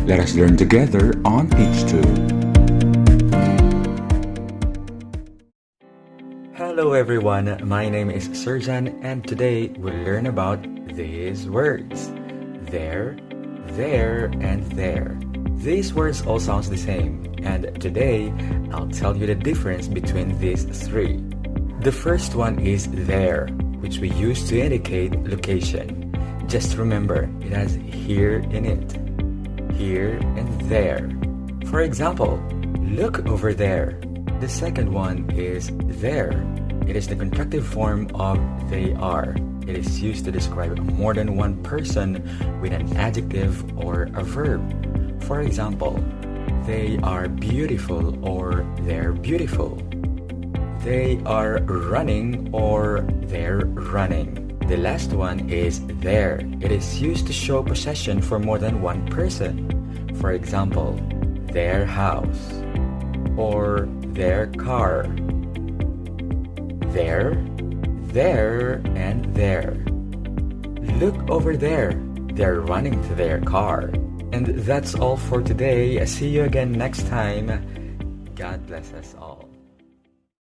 Let us learn together on TEACHTUBE. Hello everyone, my name is Serjan and today we'll learn about these words. There, and there. These words all sound the same and today I'll tell you the difference between these three. The first one is there, which we use to indicate location. Just remember, it has here in it. Here and there. For example, look over there. The second one is there. It is the contractive form of they are. It is used to describe more than one person with an adjective or a verb. For example, they are beautiful or they're beautiful. They are running or they're running. The last one is there. It is used to show possession for more than one person. For example, their house or their car. There, and there. Look over there. They're running to their car. And that's all for today. See you again next time. God bless us all.